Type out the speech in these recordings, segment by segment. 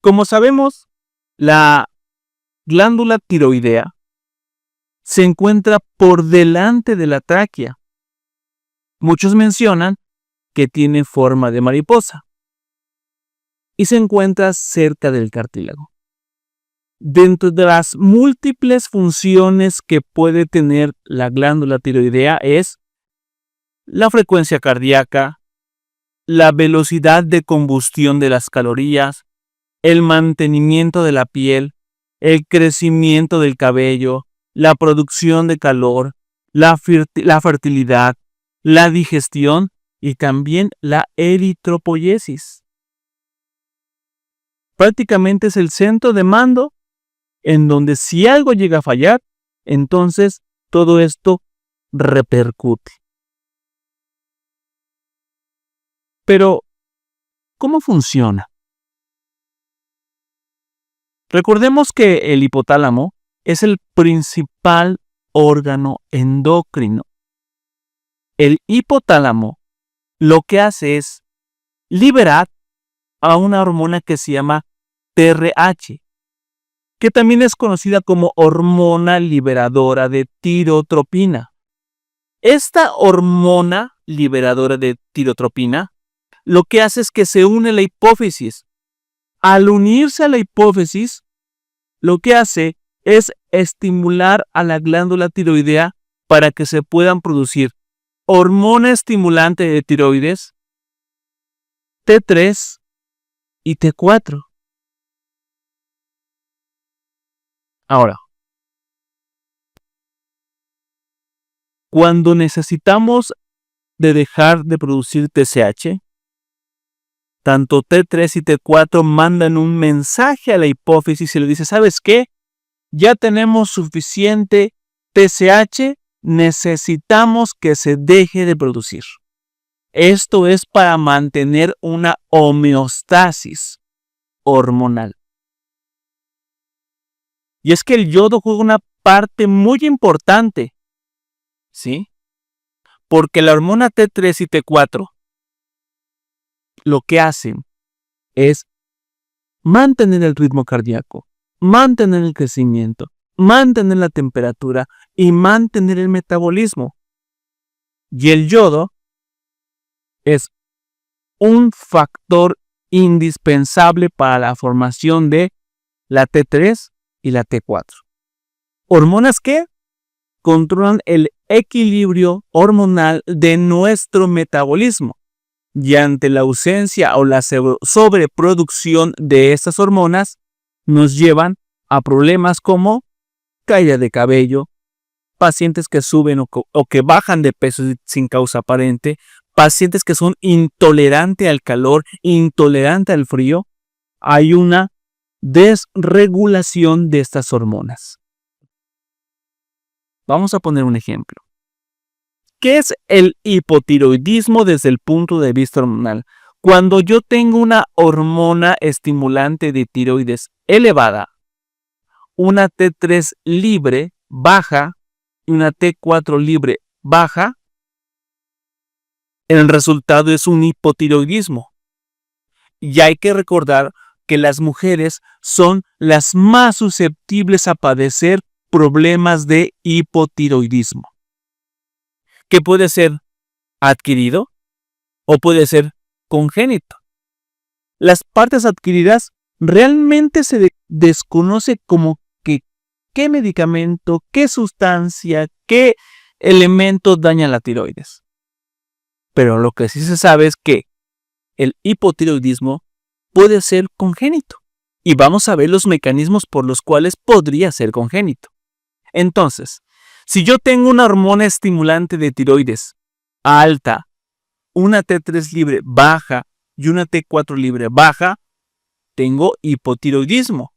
Como sabemos, la glándula tiroidea se encuentra por delante de la tráquea. Muchos mencionan que tiene forma de mariposa y se encuentra cerca del cartílago. Dentro de las múltiples funciones que puede tener la glándula tiroidea es la frecuencia cardíaca, la velocidad de combustión de las calorías, el mantenimiento de la piel, el crecimiento del cabello, la producción de calor, la fertilidad, la digestión y también la eritropoyesis. Prácticamente es el centro de mando en donde si algo llega a fallar, entonces todo esto repercute. Pero, ¿cómo funciona? Recordemos que el hipotálamo es el principal órgano endocrino. El hipotálamo lo que hace es liberar a una hormona que se llama TRH, que también es conocida como hormona liberadora de tirotropina. Esta hormona liberadora de tirotropina lo que hace es que se une a la hipófisis. Al unirse a la hipófisis, lo que hace es estimular a la glándula tiroidea para que se puedan producir hormona estimulante de tiroides, T3 y T4. Ahora, cuando necesitamos de dejar de producir TSH, tanto T3 y T4 mandan un mensaje a la hipófisis y le dice, ¿sabes qué? Ya tenemos suficiente TSH, necesitamos que se deje de producir. Esto es para mantener una homeostasis hormonal. Y es que el yodo juega una parte muy importante, ¿sí? Porque la hormona T3 y T4 lo que hacen es mantener el ritmo cardíaco, mantener el crecimiento, mantener la temperatura y mantener el metabolismo. Y el yodo es un factor indispensable para la formación de la T3 y la T4. Hormonas que controlan el equilibrio hormonal de nuestro metabolismo. Y ante la ausencia o la sobreproducción de estas hormonas, nos llevan a problemas como caída de cabello, pacientes que suben o que bajan de peso sin causa aparente, pacientes que son intolerantes al calor, intolerantes al frío. Hay una desregulación de estas hormonas. Vamos a poner un ejemplo. ¿Qué es el hipotiroidismo desde el punto de vista hormonal? Cuando yo tengo una hormona estimulante de tiroides elevada, una T3 libre baja y una T4 libre baja, el resultado es un hipotiroidismo. Y hay que recordar que las mujeres son las más susceptibles a padecer problemas de hipotiroidismo, que puede ser adquirido o puede ser congénito. Las partes adquiridas realmente se desconoce como que qué medicamento, qué sustancia, qué elemento daña la tiroides. Pero lo que sí se sabe es que el hipotiroidismo puede ser congénito. Y vamos a ver los mecanismos por los cuales podría ser congénito. Entonces, si yo tengo una hormona estimulante de tiroides alta, una T3 libre baja y una T4 libre baja, tengo hipotiroidismo.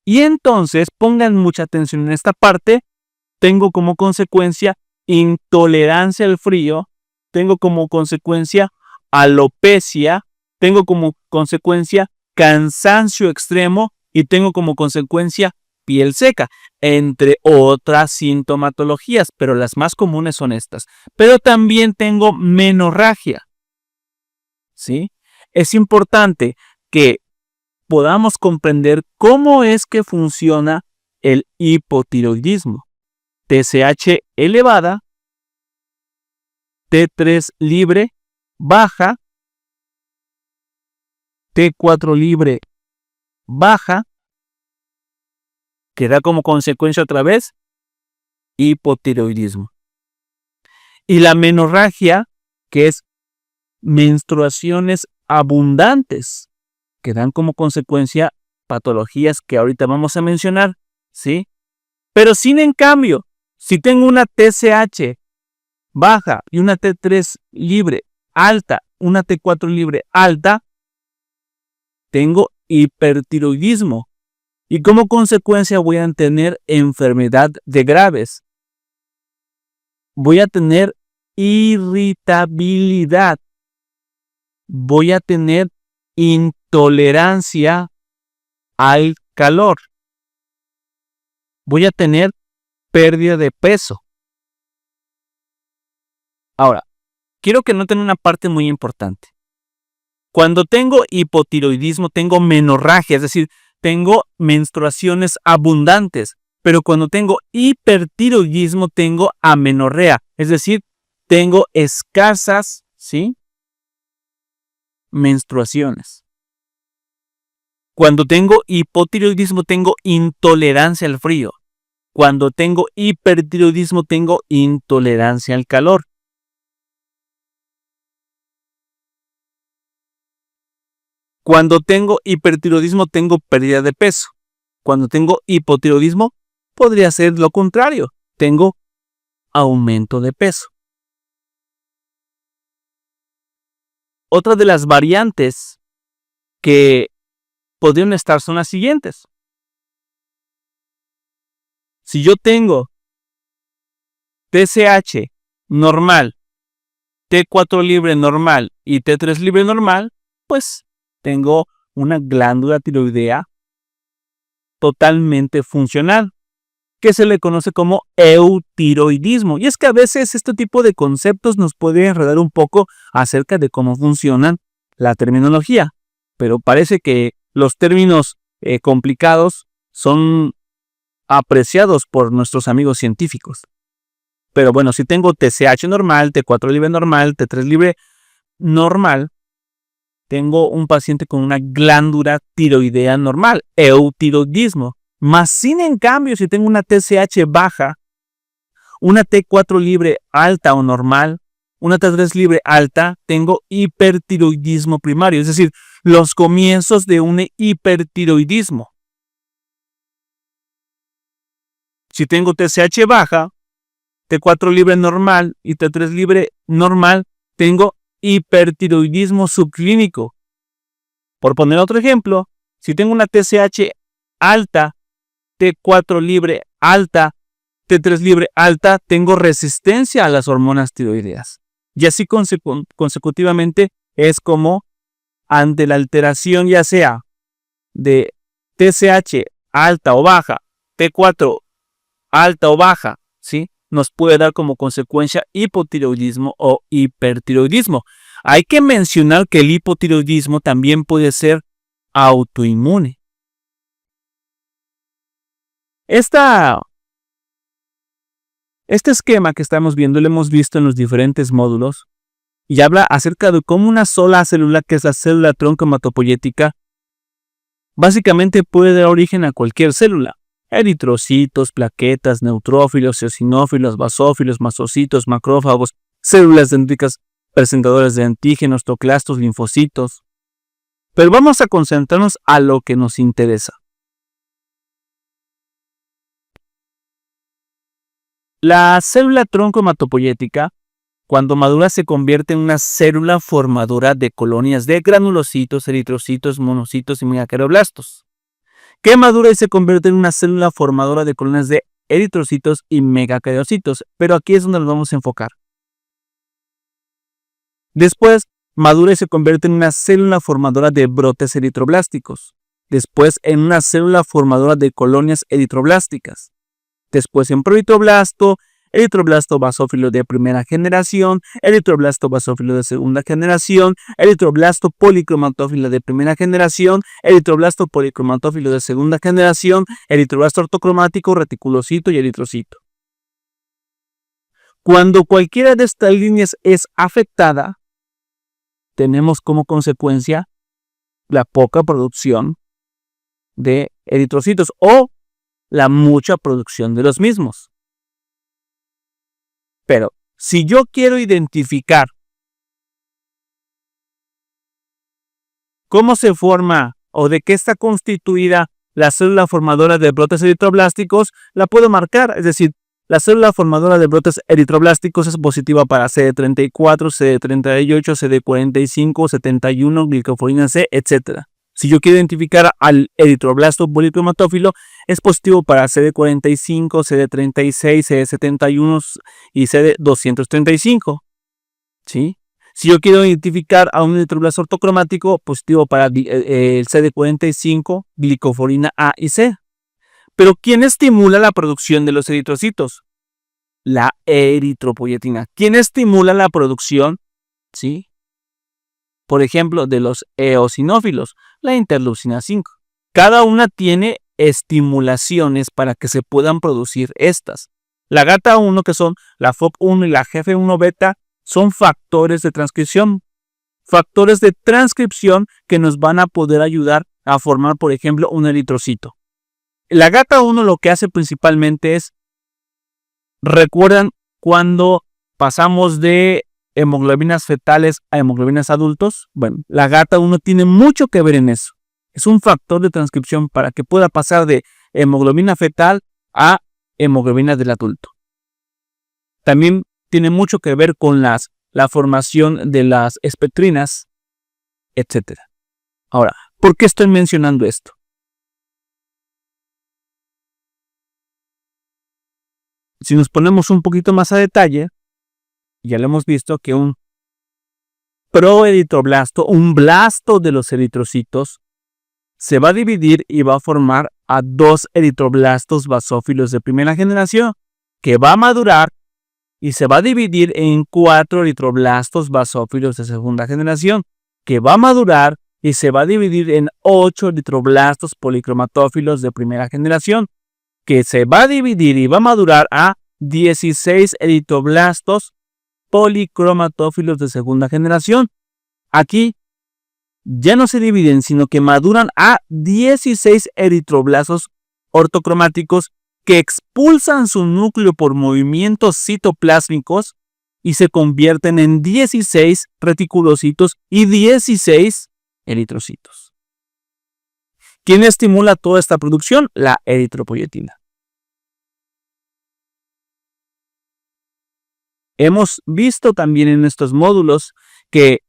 Y entonces, pongan mucha atención en esta parte, tengo como consecuencia intolerancia al frío, tengo como consecuencia alopecia, tengo como consecuencia cansancio extremo y tengo como consecuencia piel seca, entre otras sintomatologías, pero las más comunes son estas. Pero también tengo menorragia, ¿sí? Es importante que podamos comprender cómo es que funciona el hipotiroidismo. TSH elevada, T3 libre baja, T4 libre baja, que da como consecuencia otra vez hipotiroidismo. Y la menorragia, que es menstruaciones abundantes, que dan como consecuencia patologías que ahorita vamos a mencionar, ¿sí? Pero sin en cambio, si tengo una TSH baja y una T3 libre alta, una T4 libre alta, tengo hipertiroidismo. Y como consecuencia voy a tener enfermedad de Graves. Voy a tener irritabilidad. Voy a tener intolerancia al calor. Voy a tener pérdida de peso. Ahora, quiero que noten una parte muy importante. Cuando tengo hipotiroidismo, tengo menorragia, es decir, tengo menstruaciones abundantes. Pero cuando tengo hipertiroidismo, tengo amenorrea, es decir, tengo escasas, ¿sí?, menstruaciones. Cuando tengo hipotiroidismo, tengo intolerancia al frío. Cuando tengo hipertiroidismo, tengo intolerancia al calor. Cuando tengo hipertiroidismo, tengo pérdida de peso. Cuando tengo hipotiroidismo, podría ser lo contrario. Tengo aumento de peso. Otra de las variantes que podrían estar son las siguientes. Si yo tengo TSH normal, T4 libre normal y T3 libre normal, pues tengo una glándula tiroidea totalmente funcional, que se le conoce como eutiroidismo. Y es que a veces este tipo de conceptos nos puede enredar un poco acerca de cómo funcionan la terminología, pero parece que los términos complicados son apreciados por nuestros amigos científicos. Pero bueno, si tengo TSH normal, T4 libre normal, T3 libre normal, tengo un paciente con una glándula tiroidea normal, eutiroidismo. Más sin en cambio, si tengo una TSH baja, una T4 libre alta o normal, una T3 libre alta, tengo hipertiroidismo primario, es decir, los comienzos de un hipertiroidismo. Si tengo TSH baja, T4 libre normal y T3 libre normal, tengo hipertiroidismo subclínico. Por poner otro ejemplo, si tengo una TSH alta, T4 libre alta, T3 libre alta, tengo resistencia a las hormonas tiroideas. Y así consecutivamente es como ante la alteración ya sea de TSH alta o baja, T4 alta o baja, ¿sí?, nos puede dar como consecuencia hipotiroidismo o hipertiroidismo. Hay que mencionar que el hipotiroidismo también puede ser autoinmune. Este esquema que estamos viendo lo hemos visto en los diferentes módulos y habla acerca de cómo una sola célula, que es la célula tronco hematopoyética, básicamente puede dar origen a cualquier célula. Eritrocitos, plaquetas, neutrófilos, eosinófilos, basófilos, masocitos, macrófagos, células dendríticas presentadoras de antígenos, toclastos, linfocitos. Pero vamos a concentrarnos a lo que nos interesa. La célula tronco hematopoyética, cuando madura, se convierte en una célula formadora de colonias de granulocitos, eritrocitos, monocitos y megacardioblastos, que madura y se convierte en una célula formadora de colonias de eritrocitos y megacariocitos, pero aquí es donde nos vamos a enfocar. Después, madura y se convierte en una célula formadora de brotes eritroblásticos. Después, en una célula formadora de colonias eritroblásticas. Después, en proritoblasto, eritroblasto basófilo de primera generación, eritroblasto basófilo de segunda generación, eritroblasto policromatófilo de primera generación, eritroblasto policromatófilo de segunda generación, eritroblasto ortocromático, reticulocito y eritrocito. Cuando cualquiera de estas líneas es afectada, tenemos como consecuencia la poca producción de eritrocitos o la mucha producción de los mismos. Pero si yo quiero identificar cómo se forma o de qué está constituida la célula formadora de brotes eritroblásticos, la puedo marcar. Es decir, la célula formadora de brotes eritroblásticos es positiva para CD34, CD38, CD45, 71, glicoforina C, etc. Si yo quiero identificar al eritroblasto policromatófilo, es positivo para CD45, CD36, CD71 y CD235. ¿Sí? Si yo quiero identificar a un eritroblasto ortocromático, positivo para el CD45, glicoforina A y C. Pero ¿quién estimula la producción de los eritrocitos? La eritropoyetina. ¿Quién estimula la producción? ¿Sí? Por ejemplo, de los eosinófilos, la interleucina 5. Cada una tiene estimulaciones para que se puedan producir estas. La GATA1, que son la FOC1 y la GF1 beta, son factores de transcripción. Factores de transcripción que nos van a poder ayudar a formar, por ejemplo, un eritrocito. La GATA1 lo que hace principalmente es, ¿recuerdan cuando pasamos de hemoglobinas fetales a hemoglobinas adultos? Bueno, la GATA1 tiene mucho que ver en eso. Es un factor de transcripción para que pueda pasar de hemoglobina fetal a hemoglobina del adulto. También tiene mucho que ver con la formación de las espectrinas, etc. Ahora, ¿por qué estoy mencionando esto? Si nos ponemos un poquito más a detalle, ya lo hemos visto que un proeritroblasto, un blasto de los eritrocitos, se va a dividir y va a formar a 2 eritroblastos basófilos de primera generación, que va a madurar y se va a dividir en 4 eritroblastos basófilos de segunda generación, que va a madurar y se va a dividir en 8 eritroblastos policromatófilos de primera generación, que se va a dividir y va a madurar a 16 eritroblastos policromatófilos de segunda generación. Aquí ya no se dividen, sino que maduran a 16 eritroblastos ortocromáticos que expulsan su núcleo por movimientos citoplásmicos y se convierten en 16 reticulocitos y 16 eritrocitos. ¿Quién estimula toda esta producción? La eritropoyetina. Hemos visto también en estos módulos que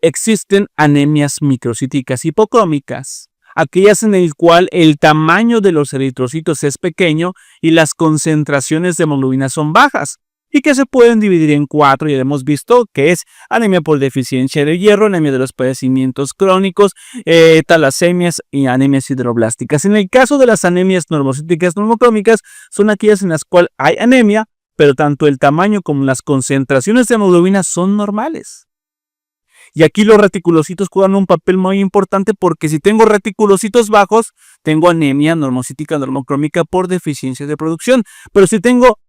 existen anemias microcíticas hipocrómicas, aquellas en el cual el tamaño de los eritrocitos es pequeño y las concentraciones de hemoglobina son bajas, y que se pueden dividir en 4, ya hemos visto que es anemia por deficiencia de hierro, anemia de los padecimientos crónicos, talasemias y anemias hidroblásticas. En el caso de las anemias normocíticas normocrómicas, son aquellas en las cuales hay anemia, pero tanto el tamaño como las concentraciones de hemoglobina son normales. Y aquí los reticulocitos juegan un papel muy importante, porque si tengo reticulocitos bajos, tengo anemia normocítica normocrómica por deficiencia de producción. Pero si tengo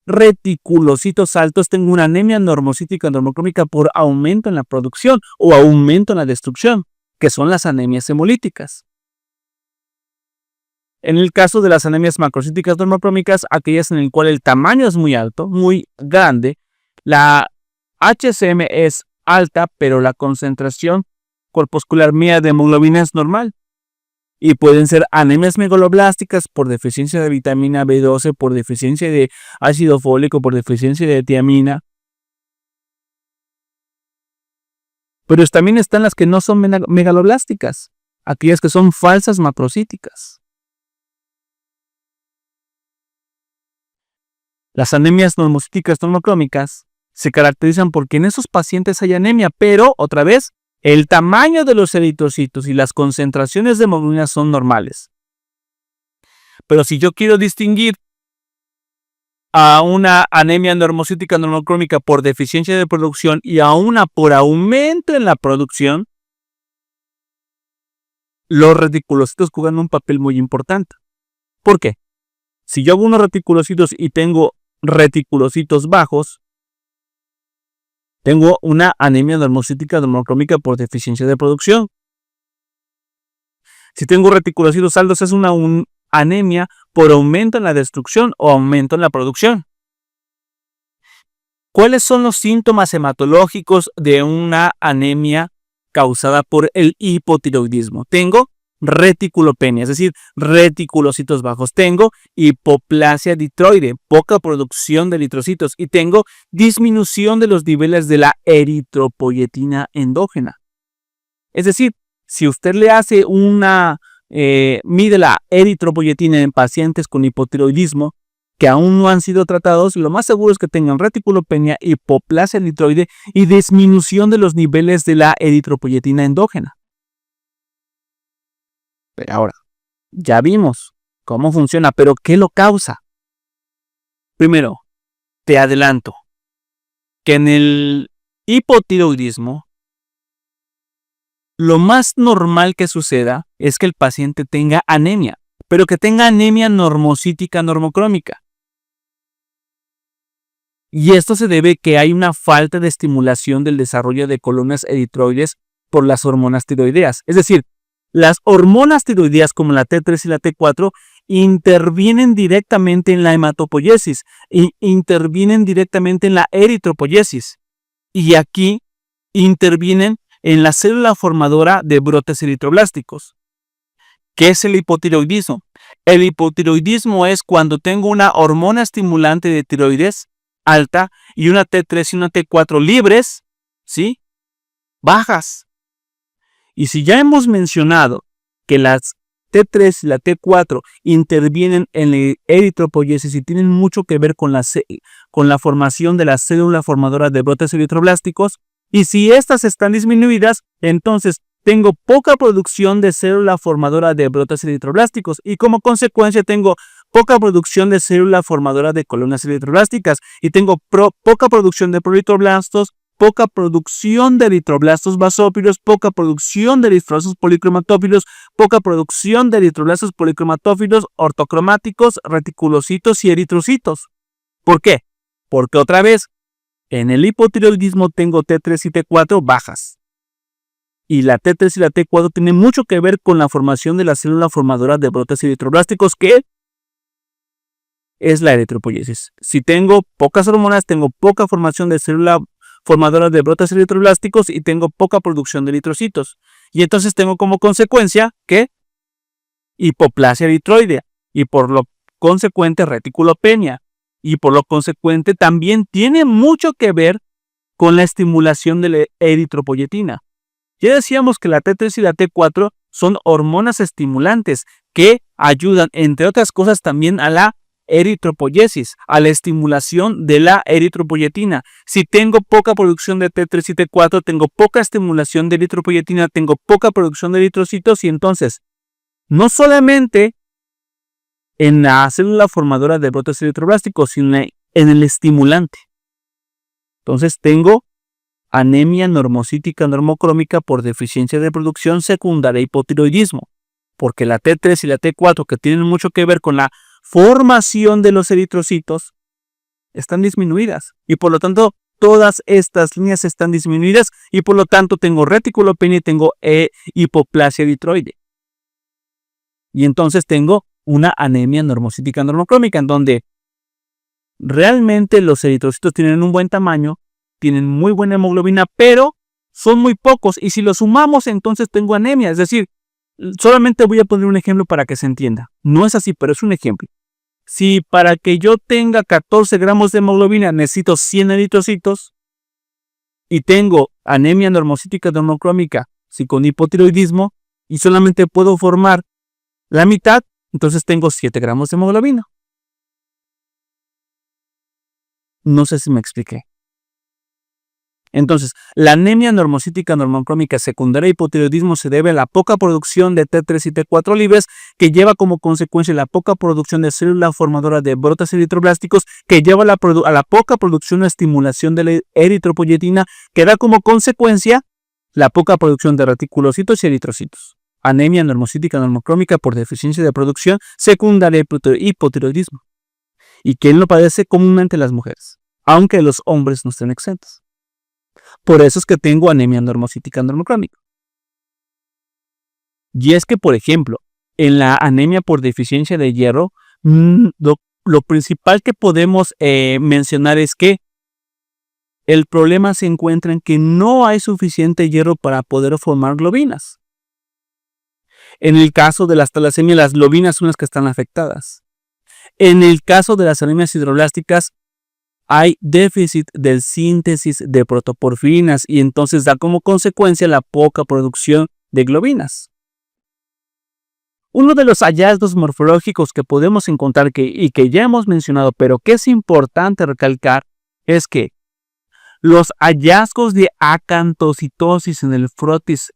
reticulocitos altos, tengo una anemia normocítica normocrómica por aumento en la producción o aumento en la destrucción, que son las anemias hemolíticas. En el caso de las anemias macrocíticas normocrómicas, aquellas en el cual el tamaño es muy alto, muy grande, la HCM es alta, pero la concentración corpuscular media de hemoglobina es normal. Y pueden ser anemias megaloblásticas por deficiencia de vitamina B12, por deficiencia de ácido fólico, por deficiencia de tiamina. Pero también están las que no son megaloblásticas, aquellas que son falsas macrocíticas. Las anemias normocíticas normocrómicas se caracterizan porque en esos pacientes hay anemia, pero otra vez, el tamaño de los eritrocitos y las concentraciones de hemoglobina son normales. Pero si yo quiero distinguir a una anemia normocítica normocrómica por deficiencia de producción y a una por aumento en la producción, los reticulocitos juegan un papel muy importante. ¿Por qué? Si yo hago unos reticulocitos y tengo reticulocitos bajos, tengo una anemia normocítica normocrómica por deficiencia de producción. Si tengo reticulocitos altos, es una anemia por aumento en la destrucción o aumento en la producción. ¿Cuáles son los síntomas hematológicos de una anemia causada por el hipotiroidismo? Tengo reticulopenia, es decir, reticulocitos bajos. Tengo hipoplasia eritroide, poca producción de eritrocitos. Y tengo disminución de los niveles de la eritropoyetina endógena. Es decir, si usted le hace mide la eritropoyetina en pacientes con hipotiroidismo que aún no han sido tratados, lo más seguro es que tengan reticulopenia, hipoplasia eritroide y disminución de los niveles de la eritropoyetina endógena. Pero ahora, ya vimos cómo funciona, pero ¿qué lo causa? Primero, te adelanto que en el hipotiroidismo, lo más normal que suceda es que el paciente tenga anemia, pero que tenga anemia normocítica normocrómica. Y esto se debe a que hay una falta de estimulación del desarrollo de colonias eritroides por las hormonas tiroideas. Es decir, las hormonas tiroideas como la T3 y la T4 intervienen directamente en la hematopoiesis e intervienen directamente en la eritropoiesis. Y aquí intervienen en la célula formadora de brotes eritroblásticos. ¿Qué es el hipotiroidismo? El hipotiroidismo es cuando tengo una hormona estimulante de tiroides alta y una T3 y una T4 libres, ¿sí? Bajas. Y si ya hemos mencionado que las T3 y la T4 intervienen en la eritropoiesis y tienen mucho que ver con la formación de la célula formadora de brotes eritroblásticos, y si estas están disminuidas, entonces tengo poca producción de célula formadora de brotes eritroblásticos y como consecuencia tengo poca producción de célula formadora de colonias eritroblásticas y tengo poca producción de proeritroblastos, poca producción de eritroblastos basófilos, poca producción de eritroblastos policromatófilos, poca producción de eritroblastos policromatófilos ortocromáticos, reticulocitos y eritrocitos. ¿Por qué? Porque otra vez, en el hipotiroidismo tengo T3 y T4 bajas. Y la T3 y la T4 tienen mucho que ver con la formación de la célula formadora de brotes eritroblásticos, que es la eritropoiesis. Si tengo pocas hormonas, tengo poca formación de célula formadora de brotes eritroblásticos y tengo poca producción de eritrocitos. Y entonces tengo como consecuencia que hipoplasia eritroidea y por lo consecuente reticulopenia. Y por lo consecuente también tiene mucho que ver con la estimulación de la eritropoyetina. Ya decíamos que la T3 y la T4 son hormonas estimulantes que ayudan, entre otras cosas, también a la eritropoiesis, a la estimulación de la eritropoyetina. Si tengo poca producción de T3 y T4, tengo poca estimulación de eritropoyetina, tengo poca producción de eritrocitos y entonces, no solamente en la célula formadora de brotes eritroblásticos, sino en el estimulante. Entonces tengo anemia normocítica normocrómica por deficiencia de producción secundaria a hipotiroidismo, porque la T3 y la T4, que tienen mucho que ver con la formación de los eritrocitos, están disminuidas y por lo tanto todas estas líneas están disminuidas y por lo tanto tengo reticulopenia y tengo hipoplasia eritroide. Y entonces tengo una anemia normocítica normocrómica en donde realmente los eritrocitos tienen un buen tamaño, tienen muy buena hemoglobina, pero son muy pocos y si los sumamos entonces tengo anemia. Es decir, solamente voy a poner un ejemplo para que se entienda. No es así, pero es un ejemplo. Si para que yo tenga 14 gramos de hemoglobina necesito 100 eritrocitos y tengo anemia normocítica normocrómica, si con hipotiroidismo, y solamente puedo formar la mitad, entonces tengo 7 gramos de hemoglobina. No sé si me expliqué. Entonces, la anemia normocítica normocrómica secundaria a hipotiroidismo se debe a la poca producción de T3 y T4 libres, que lleva como consecuencia la poca producción de células formadoras de brotes eritroblásticos, que lleva a la poca producción o estimulación de la eritropoyetina, que da como consecuencia la poca producción de reticulocitos y eritrocitos. Anemia normocítica normocrómica por deficiencia de producción secundaria a hipotiroidismo. ¿Y quién lo padece? Comúnmente las mujeres, aunque los hombres no estén exentos. Por eso es que tengo anemia normocítica normocrómica. Y es que, por ejemplo, en la anemia por deficiencia de hierro, lo principal que podemos mencionar es que el problema se encuentra en que no hay suficiente hierro para poder formar globinas. En el caso de las talasemias, las globinas son las que están afectadas. En el caso de las anemias sideroblásticas, hay déficit de síntesis de protoporfirinas y entonces da como consecuencia la poca producción de globinas. Uno de los hallazgos morfológicos que podemos encontrar y que ya hemos mencionado, pero que es importante recalcar, es que los hallazgos de acantocitosis en el frotis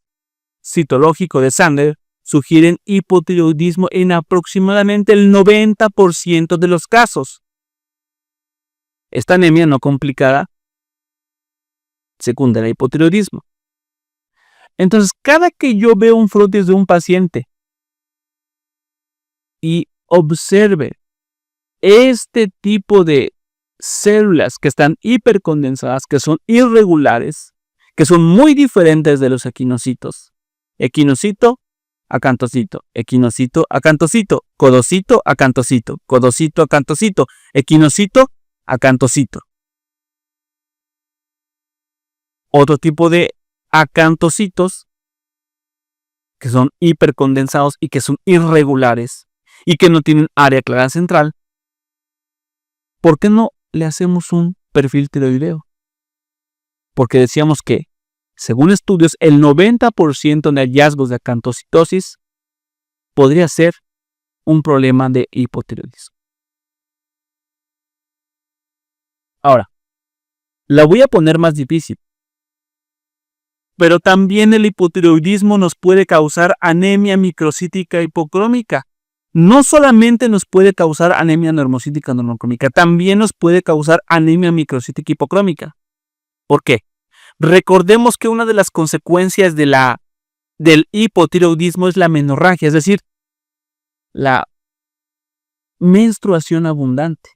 citológico de Sander sugieren hipotiroidismo en aproximadamente el 90% de los casos. Esta anemia no complicada secundaria a hipotiroidismo. Entonces, cada que yo veo un frotis de un paciente y observe este tipo de células que están hipercondensadas, que son irregulares, que son muy diferentes de los equinocitos. Equinocito, acantocito, equinocito, acantocito, codocito, acantocito, codocito, acantocito, equinocito, acantocito. Otro tipo de acantocitos que son hipercondensados y que son irregulares y que no tienen área clara central. ¿Por qué no le hacemos un perfil tiroideo? Porque decíamos que, según estudios, el 90% de hallazgos de acantocitosis podría ser un problema de hipotiroidismo. Ahora, la voy a poner más difícil. Pero también el hipotiroidismo nos puede causar anemia microcítica hipocrómica. No solamente nos puede causar anemia normocítica normocrómica, también nos puede causar anemia microcítica hipocrómica. ¿Por qué? Recordemos que una de las consecuencias del hipotiroidismo es la menorragia, es decir, la menstruación abundante,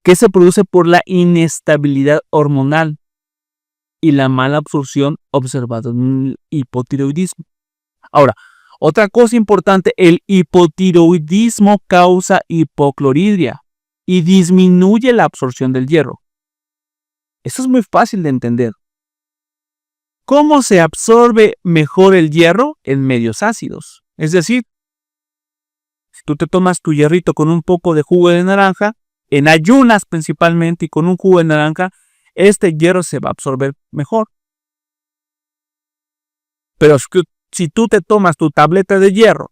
que se produce por la inestabilidad hormonal y la mala absorción observada en el hipotiroidismo. Ahora, otra cosa importante, el hipotiroidismo causa hipocloridria y disminuye la absorción del hierro. Eso es muy fácil de entender. ¿Cómo se absorbe mejor el hierro? En medios ácidos. Es decir, si tú te tomas tu hierrito con un poco de jugo de naranja, en ayunas principalmente y con un jugo de naranja, este hierro se va a absorber mejor. Pero si tú te tomas tu tableta de hierro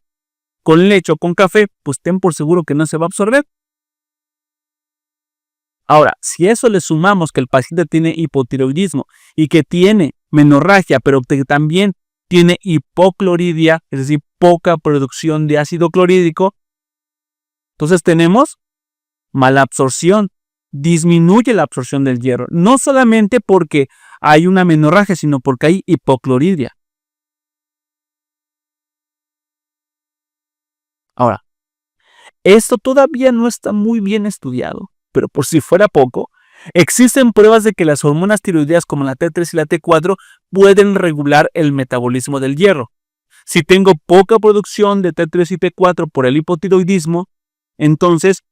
con leche o con café, pues ten por seguro que no se va a absorber. Ahora, si eso le sumamos que el paciente tiene hipotiroidismo y que tiene menorragia, pero que también tiene hipocloridria, es decir, poca producción de ácido clorhídrico, entonces tenemos mala absorción, disminuye la absorción del hierro, no solamente porque hay una menorragia, sino porque hay hipocloridria. Ahora, esto todavía no está muy bien estudiado, pero por si fuera poco, existen pruebas de que las hormonas tiroideas como la T3 y la T4 pueden regular el metabolismo del hierro. Si tengo poca producción de T3 y T4 por el hipotiroidismo, entonces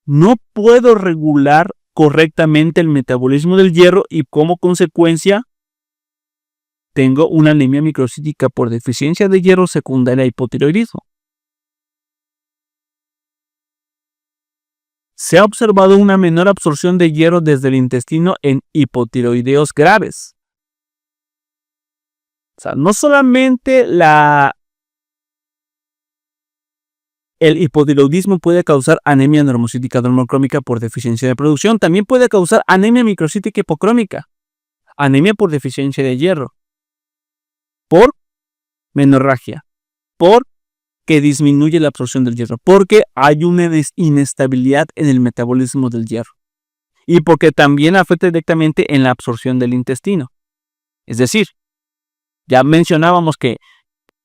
no puedo regular correctamente el metabolismo del hierro y como consecuencia tengo una anemia microcítica por deficiencia de hierro secundaria a hipotiroidismo. Se ha observado una menor absorción de hierro desde el intestino en hipotiroideos graves. O sea, no solamente el hipotiroidismo puede causar anemia normocítica normocrómica por deficiencia de producción, también puede causar anemia microcítica hipocrómica. anemia por deficiencia de hierro, por menorragia, porque disminuye la absorción del hierro, porque hay una inestabilidad en el metabolismo del hierro y porque también afecta directamente en la absorción del intestino. Es decir, ya mencionábamos que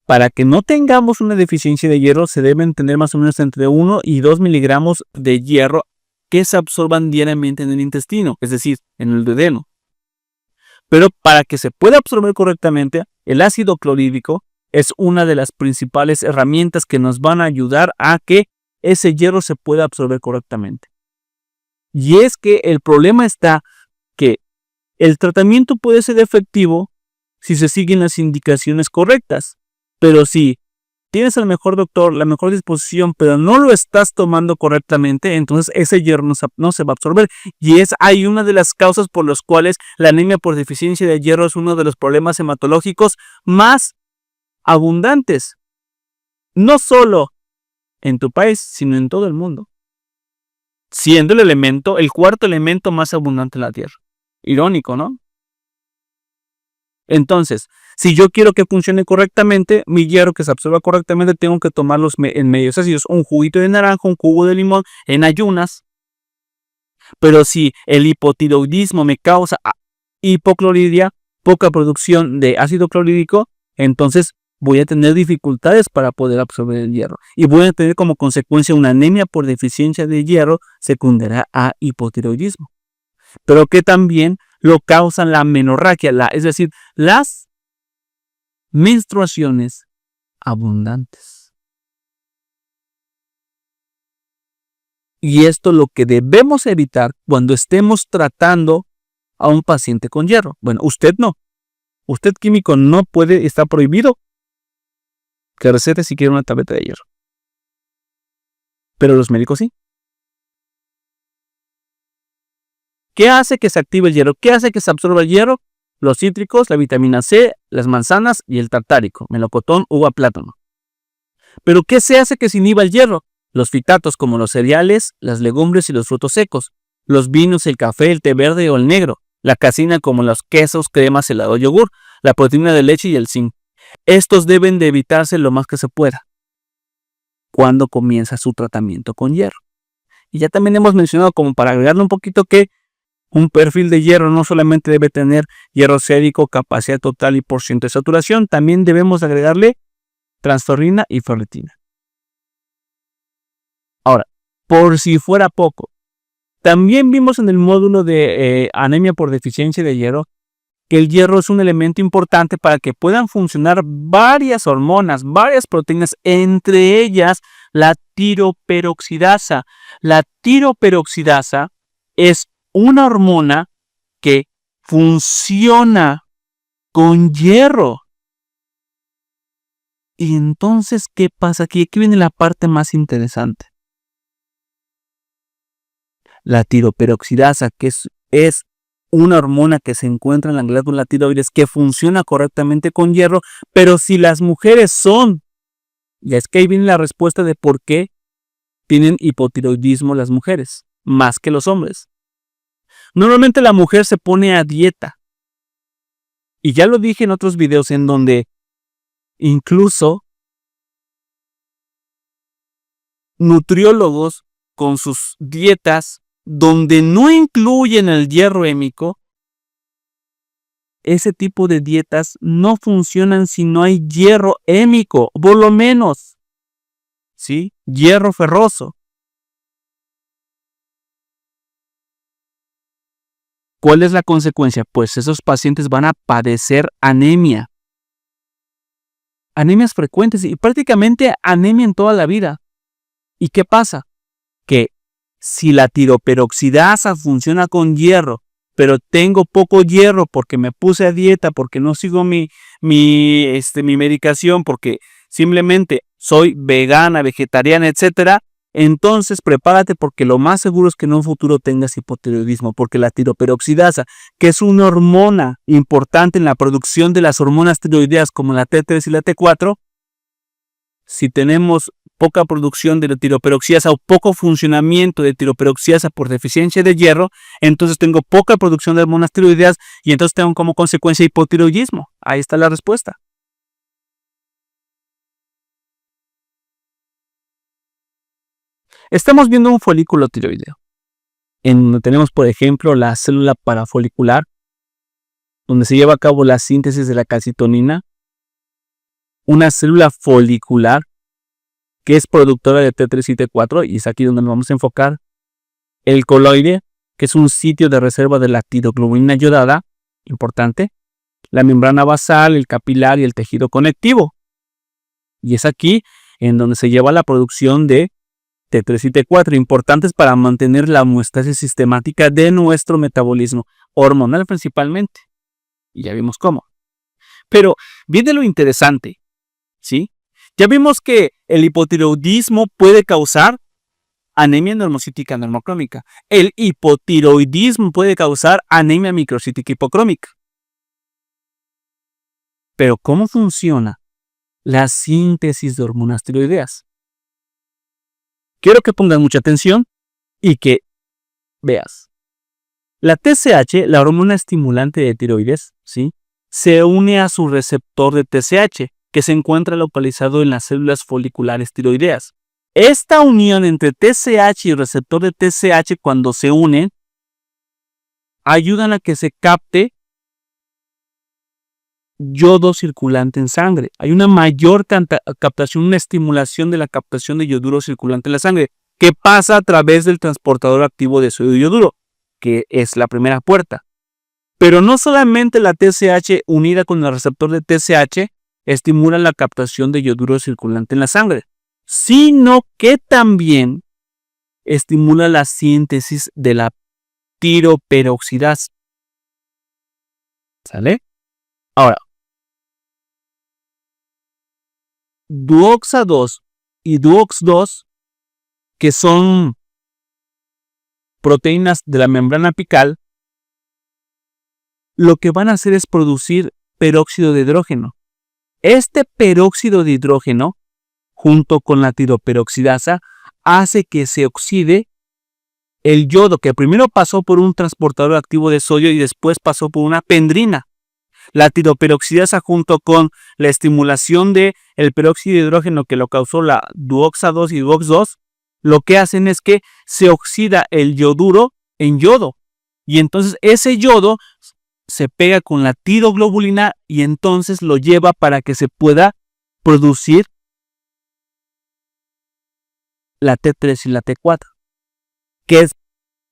para que no tengamos una deficiencia de hierro se deben tener más o menos entre 1 y 2 miligramos de hierro que se absorban diariamente en el intestino, es decir, en el duodeno. Pero para que se pueda absorber correctamente, el ácido clorhídrico es una de las principales herramientas que nos van a ayudar a que ese hierro se pueda absorber correctamente. Y es que el problema está que el tratamiento puede ser efectivo si se siguen las indicaciones correctas, pero si tienes al mejor doctor, la mejor disposición, pero no lo estás tomando correctamente, entonces ese hierro no se va a absorber. Y hay una de las causas por las cuales la anemia por deficiencia de hierro es uno de los problemas hematológicos más abundantes, no solo en tu país, sino en todo el mundo, siendo el cuarto elemento más abundante en la Tierra. Irónico, ¿no? Entonces, si yo quiero que funcione correctamente, mi hierro que se absorba correctamente, tengo que tomarlos en medios ácidos, un juguito de naranja, un jugo de limón, en ayunas. Pero si el hipotiroidismo me causa hipoclorhidria, poca producción de ácido clorhídrico, entonces voy a tener dificultades para poder absorber el hierro. Y voy a tener como consecuencia una anemia por deficiencia de hierro secundaria a hipotiroidismo. Pero que también lo causan la menorragia, es decir, las menstruaciones abundantes. Y esto es lo que debemos evitar cuando estemos tratando a un paciente con hierro. Bueno, usted no. Usted químico no puede, está prohibido que recete si quiere una tableta de hierro. Pero los médicos sí. ¿Qué hace que se active el hierro? ¿Qué hace que se absorba el hierro? Los cítricos, la vitamina C, las manzanas y el tartárico, melocotón, uva, plátano. ¿Pero qué se hace que se inhiba el hierro? Los fitatos como los cereales, las legumbres y los frutos secos, los vinos, el café, el té verde o el negro, la caseína como los quesos, cremas, helado, yogur, la proteína de leche y el zinc. Estos deben de evitarse lo más que se pueda cuando comienza su tratamiento con hierro. Y ya también hemos mencionado, como para agregarle un poquito, que un perfil de hierro no solamente debe tener hierro sérico, capacidad total y % de saturación, también debemos agregarle transferrina y ferritina. Ahora, por si fuera poco, también vimos en el módulo de anemia por deficiencia de hierro que el hierro es un elemento importante para que puedan funcionar varias hormonas, varias proteínas, entre ellas la tiroperoxidasa. La tiroperoxidasa es una hormona que funciona con hierro. Y entonces, ¿qué pasa aquí? Aquí viene la parte más interesante. La tiroperoxidasa, que es una hormona que se encuentra en la glándula tiroides, que funciona correctamente con hierro, pero si las mujeres y es que ahí viene la respuesta de por qué tienen hipotiroidismo las mujeres, más que los hombres. Normalmente la mujer se pone a dieta. Y ya lo dije en otros videos en donde incluso nutriólogos con sus dietas donde no incluyen el hierro hémico, ese tipo de dietas no funcionan si no hay hierro hémico, por lo menos, ¿sí? Hierro ferroso. ¿Cuál es la consecuencia? Pues esos pacientes van a padecer anemia. Anemias frecuentes y prácticamente anemia en toda la vida. ¿Y qué pasa? Que si la tiroperoxidasa funciona con hierro, pero tengo poco hierro porque me puse a dieta, porque no sigo mi medicación, porque simplemente soy vegana, vegetariana, etcétera, entonces prepárate porque lo más seguro es que en un futuro tengas hipotiroidismo, porque la tiroperoxidasa, que es una hormona importante en la producción de las hormonas tiroideas como la T3 y la T4, si tenemos poca producción de la tiroperoxidasa o poco funcionamiento de tiroperoxidasa por deficiencia de hierro, entonces tengo poca producción de hormonas tiroideas y entonces tengo como consecuencia hipotiroidismo. Ahí está la respuesta. Estamos viendo un folículo tiroideo, en donde tenemos, por ejemplo, la célula parafolicular, donde se lleva a cabo la síntesis de la calcitonina, una célula folicular, que es productora de T3 y T4, y es aquí donde nos vamos a enfocar, el coloide, que es un sitio de reserva de la tiroglobulina yodada, importante, la membrana basal, el capilar y el tejido conectivo. Y es aquí en donde se lleva la producción de T3 y T4, importantes para mantener la homeostasis sistemática de nuestro metabolismo, hormonal principalmente. Y ya vimos cómo. Pero viene lo interesante, ¿sí? Ya vimos que el hipotiroidismo puede causar anemia normocítica normocrómica. El hipotiroidismo puede causar anemia microcítica hipocrómica. Pero ¿cómo funciona la síntesis de hormonas tiroideas? Quiero que pongas mucha atención y que veas. La TSH, la hormona estimulante de tiroides, ¿sí?, se une a su receptor de TSH, que se encuentra localizado en las células foliculares tiroideas. Esta unión entre TSH y receptor de TSH, cuando se unen, ayudan a que se capte yodo circulante en sangre. Hay una mayor captación, una estimulación de la captación de yoduro circulante en la sangre, que pasa a través del transportador activo de sodio yoduro, que es la primera puerta. Pero no solamente la TSH unida con el receptor de TSH estimula la captación de yoduro circulante en la sangre, sino que también estimula la síntesis de la tiroperoxidasa. ¿Sale? Ahora, Duoxa 2 y Duox 2, que son proteínas de la membrana apical, lo que van a hacer es producir peróxido de hidrógeno. Este peróxido de hidrógeno, junto con la tiroperoxidasa, hace que se oxide el yodo, que primero pasó por un transportador activo de sodio y después pasó por una pendrina. La tiroperoxidasa, junto con la estimulación del peróxido de hidrógeno que lo causó la Duoxa 2 y Duox 2, lo que hacen es que se oxida el yoduro en yodo. Y entonces ese yodo se pega con la tiroglobulina y entonces lo lleva para que se pueda producir la T3 y la T4. Que es,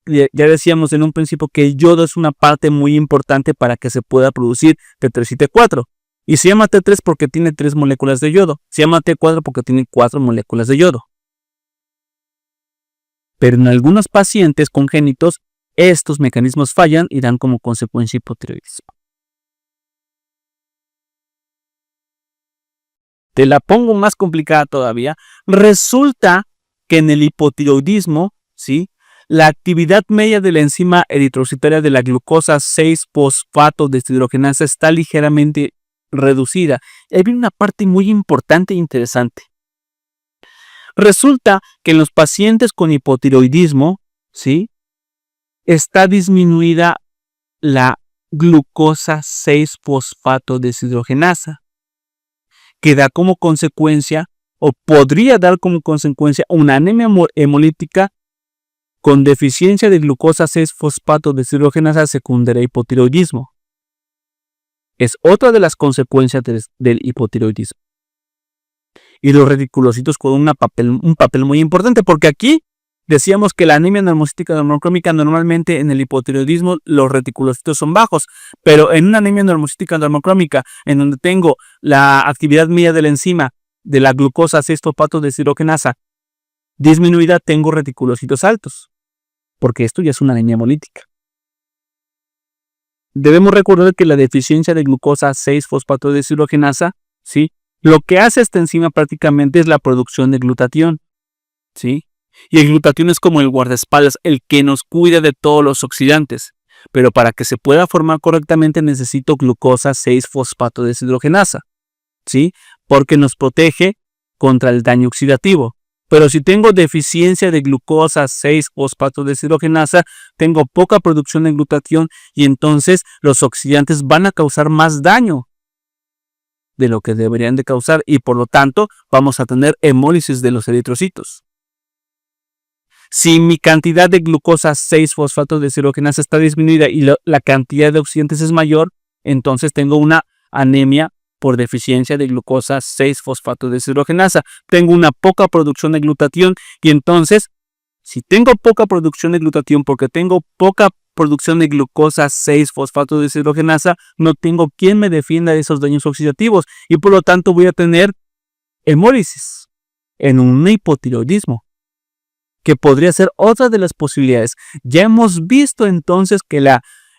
ya decíamos en un principio que el yodo es una parte muy importante para que se pueda producir T3 y T4. Y se llama T3 porque tiene 3 moléculas de yodo. Se llama T4 porque tiene 4 moléculas de yodo. Pero en algunos pacientes congénitos, estos mecanismos fallan y dan como consecuencia hipotiroidismo. Te la pongo más complicada todavía. Resulta que en el hipotiroidismo, ¿sí?, la actividad media de la enzima eritrocitaria de la glucosa 6-fosfato deshidrogenasa está ligeramente reducida. Y ahí viene una parte muy importante e interesante. Resulta que en los pacientes con hipotiroidismo, ¿sí?, está disminuida la glucosa 6-fosfato deshidrogenasa, que da como consecuencia, o podría dar como consecuencia, una anemia hemolítica con deficiencia de glucosa 6-fosfato deshidrogenasa secundaria a hipotiroidismo. Es otra de las consecuencias del hipotiroidismo. Y los reticulocitos juegan un papel muy importante, porque aquí decíamos que la anemia normocítica normocrómica, normalmente en el hipotiroidismo los reticulocitos son bajos, pero en una anemia normocítica normocrómica, en donde tengo la actividad media de la enzima de la glucosa 6-fosfato deshidrogenasa disminuida, tengo reticulocitos altos, porque esto ya es una anemia hemolítica. Debemos recordar que la deficiencia de glucosa 6-fosfato deshidrogenasa, ¿sí?, lo que hace esta enzima prácticamente es la producción de glutatión, ¿sí? Y el glutatión es como el guardaespaldas, el que nos cuida de todos los oxidantes. Pero para que se pueda formar correctamente necesito glucosa 6-fosfato deshidrogenasa, ¿sí?, porque nos protege contra el daño oxidativo. Pero si tengo deficiencia de glucosa 6-fosfato deshidrogenasa, tengo poca producción de glutatión y entonces los oxidantes van a causar más daño de lo que deberían de causar y por lo tanto vamos a tener hemólisis de los eritrocitos. Si mi cantidad de glucosa 6-fosfato deshidrogenasa está disminuida y la cantidad de oxidantes es mayor, entonces tengo una anemia por deficiencia de glucosa 6-fosfato deshidrogenasa. Tengo una poca producción de glutatión y entonces, si tengo poca producción de glutatión porque tengo poca producción de glucosa 6-fosfato deshidrogenasa, no tengo quien me defienda de esos daños oxidativos y por lo tanto voy a tener hemólisis en un hipotiroidismo, que podría ser otra de las posibilidades. Ya hemos visto entonces que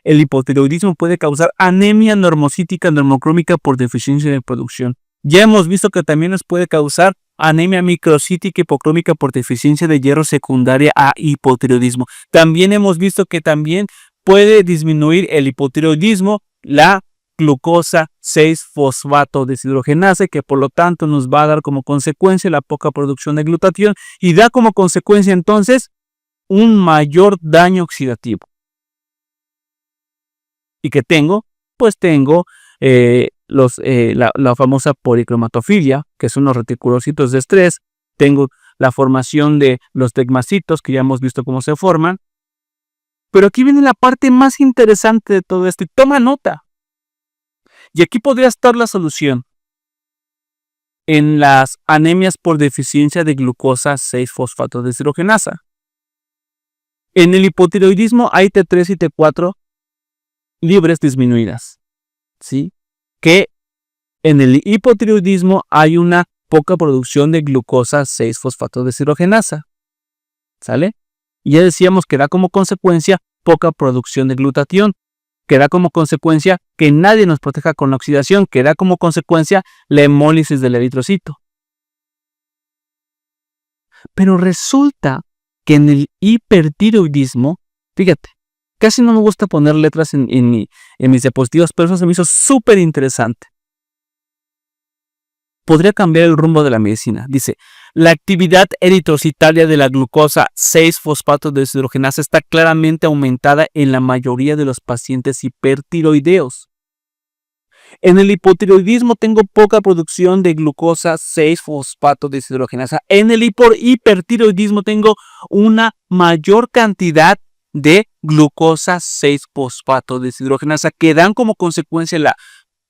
el hipotiroidismo puede causar anemia normocítica normocrómica por deficiencia de producción. Ya hemos visto que también nos puede causar anemia microcítica hipocrómica por deficiencia de hierro secundaria a hipotiroidismo. También hemos visto que también puede disminuir el hipotiroidismo la glucosa 6-fosfato deshidrogenasa, que por lo tanto nos va a dar como consecuencia la poca producción de glutatión y da como consecuencia entonces un mayor daño oxidativo. ¿Y qué tengo? Pues tengo la famosa policromatofilia, que son los reticulocitos de estrés. Tengo la formación de los tegmacitos, que ya hemos visto cómo se forman. Pero aquí viene la parte más interesante de todo esto. Y toma nota. Y aquí podría estar la solución en las anemias por deficiencia de glucosa 6-fosfato deshidrogenasa. En el hipotiroidismo hay T3 y T4 libres disminuidas, ¿sí? Que en el hipotiroidismo hay una poca producción de glucosa 6-fosfato deshidrogenasa, ¿sale? Y ya decíamos que da como consecuencia poca producción de glutatión, que da como consecuencia que nadie nos proteja con la oxidación, que da como consecuencia la hemólisis del eritrocito. Pero resulta que en el hipertiroidismo, fíjate, casi no me gusta poner letras en mis diapositivas, pero eso se me hizo súper interesante. Podría cambiar el rumbo de la medicina. Dice, la actividad eritrocitaria de la glucosa 6-fosfato deshidrogenasa está claramente aumentada en la mayoría de los pacientes hipertiroideos. En el hipotiroidismo tengo poca producción de glucosa 6-fosfato deshidrogenasa. En el hipertiroidismo tengo una mayor cantidad de glucosa 6-fosfato deshidrogenasa que dan como consecuencia la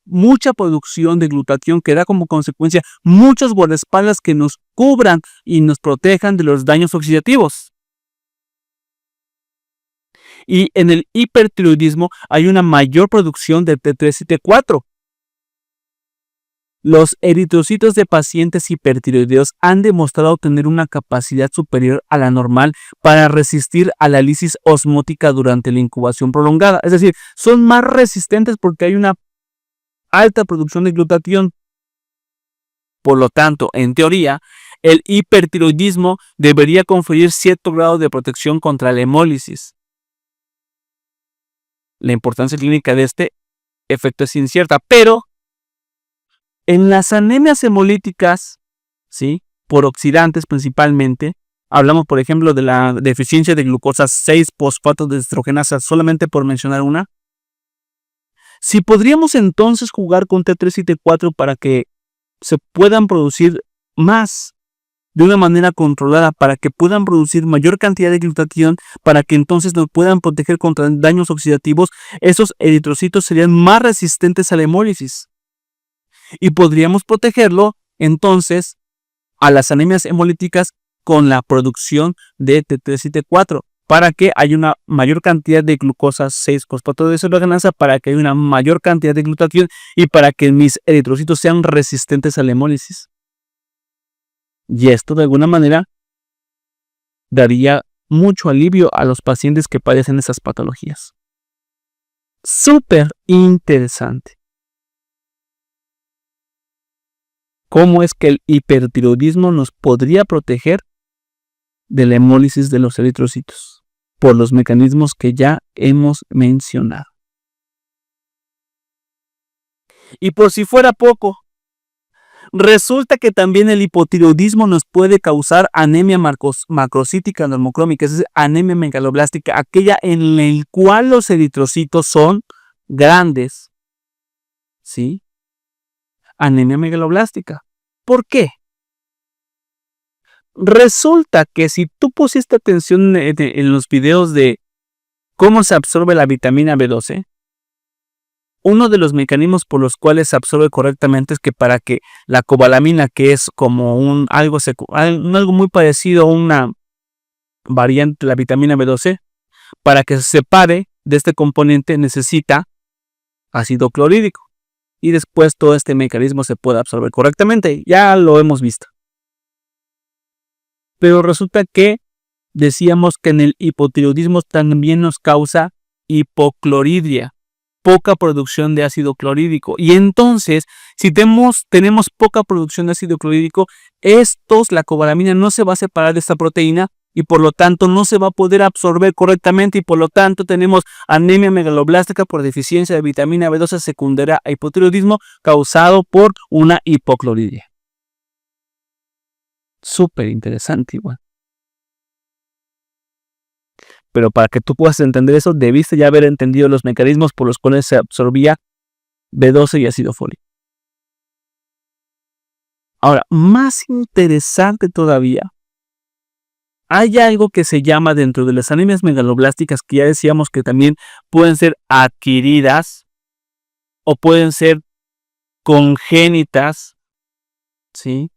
mucha producción de glutatión, que da como consecuencia muchos guardaespaldas que nos cubran y nos protejan de los daños oxidativos. Y en el hipertiroidismo hay una mayor producción de T3 y T4. Los eritrocitos de pacientes hipertiroideos han demostrado tener una capacidad superior a la normal para resistir a la lisis osmótica durante la incubación prolongada. Es decir, son más resistentes porque hay una alta producción de glutatión. Por lo tanto, en teoría, el hipertiroidismo debería conferir cierto grado de protección contra la hemólisis. La importancia clínica de este efecto es incierta, pero en las anemias hemolíticas, ¿sí?, por oxidantes principalmente, hablamos por ejemplo de la deficiencia de glucosa 6-fosfato deshidrogenasa, solamente por mencionar una. Si podríamos entonces jugar con T3 y T4 para que se puedan producir más de una manera controlada, para que puedan producir mayor cantidad de glutatión, para que entonces nos puedan proteger contra daños oxidativos, esos eritrocitos serían más resistentes a la hemólisis. Y podríamos protegerlo entonces a las anemias hemolíticas con la producción de T3 y T4, para que haya una mayor cantidad de glucosa 6-fosfato deshidrogenasa, para que haya una mayor cantidad de glutatión y para que mis eritrocitos sean resistentes a la hemólisis. Y esto de alguna manera daría mucho alivio a los pacientes que padecen esas patologías. Súper interesante. ¿Cómo es que el hipertiroidismo nos podría proteger de la hemólisis de los eritrocitos? Por los mecanismos que ya hemos mencionado. Y por si fuera poco, Resulta que también el hipotiroidismo nos puede causar anemia macrocítica normocrómica, es decir, anemia megaloblástica, aquella en la cual los eritrocitos son grandes. ¿Sí? Anemia megaloblástica. ¿Por qué? Resulta que si tú pusiste atención en los videos de cómo se absorbe la vitamina B12, uno de los mecanismos por los cuales se absorbe correctamente es que para que la cobalamina, que es como algo muy parecido a una variante de la vitamina B12, para que se separe de este componente necesita ácido clorhídrico. Y después todo este mecanismo se puede absorber correctamente. Ya lo hemos visto. Pero resulta que decíamos que en el hipotiroidismo también nos causa hipocloridria, poca producción de ácido clorhídrico. Y entonces, si tenemos poca producción de ácido clorhídrico, la cobalamina no se va a separar de esta proteína y por lo tanto no se va a poder absorber correctamente y por lo tanto tenemos anemia megaloblástica por deficiencia de vitamina B12 secundaria a hipotiroidismo causado por una hipocloridria. Súper interesante igual. Pero para que tú puedas entender eso, debiste ya haber entendido los mecanismos por los cuales se absorbía B12 y ácido fólico. Ahora, más interesante todavía, hay algo que se llama dentro de las anemias megaloblásticas que ya decíamos que también pueden ser adquiridas o pueden ser congénitas, ¿sí?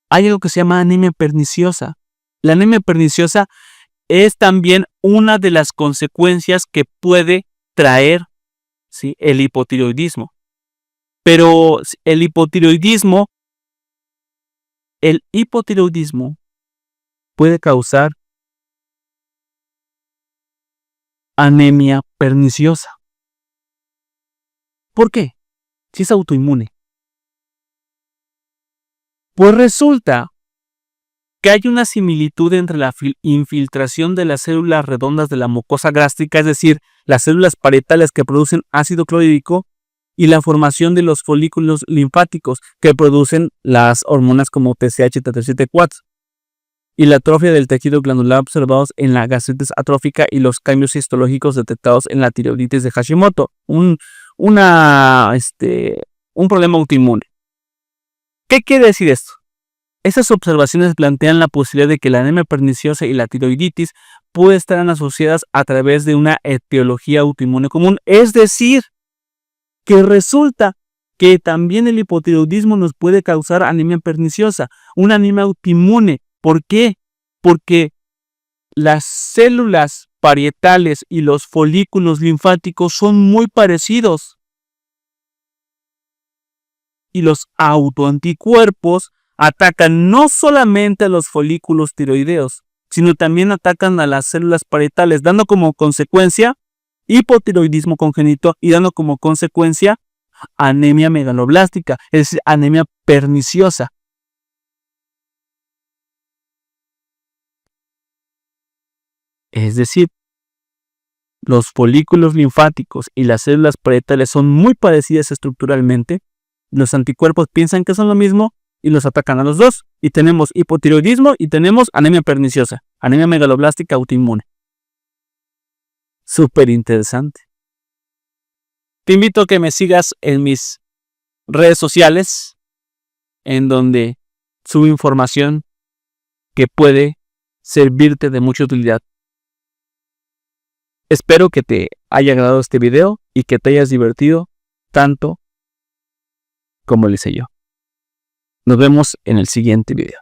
Hay algo que se llama anemia perniciosa. La anemia perniciosa es también una de las consecuencias que puede traer, ¿sí?, el hipotiroidismo. Pero el hipotiroidismo puede causar anemia perniciosa. ¿Por qué? Si es autoinmune. Pues resulta que hay una similitud entre la infiltración de las células redondas de la mucosa gástrica, es decir, las células parietales que producen ácido clorhídrico, y la formación de los folículos linfáticos que producen las hormonas como TSH y T374, y la atrofia del tejido glandular observados en la gastritis atrófica y los cambios histológicos detectados en la tiroiditis de Hashimoto, un problema autoinmune. ¿Qué quiere decir esto? Estas observaciones plantean la posibilidad de que la anemia perniciosa y la tiroiditis pueden estar asociadas a través de una etiología autoinmune común. Es decir, que resulta que también el hipotiroidismo nos puede causar anemia perniciosa, una anemia autoinmune. ¿Por qué? Porque las células parietales y los folículos linfáticos son muy parecidos. Y los autoanticuerpos atacan no solamente a los folículos tiroideos, sino también atacan a las células parietales, dando como consecuencia hipotiroidismo congénito y dando como consecuencia anemia megaloblástica, es decir, anemia perniciosa. Es decir, los folículos linfáticos y las células parietales son muy parecidas estructuralmente. Los anticuerpos piensan que son lo mismo y los atacan a los dos. Y tenemos hipotiroidismo y tenemos anemia perniciosa, anemia megaloblástica autoinmune. Súper interesante. Te invito a que me sigas en mis redes sociales, en donde subo información que puede servirte de mucha utilidad. Espero que te haya agradado este video y que te hayas divertido tanto como lo hice yo. Nos vemos en el siguiente video.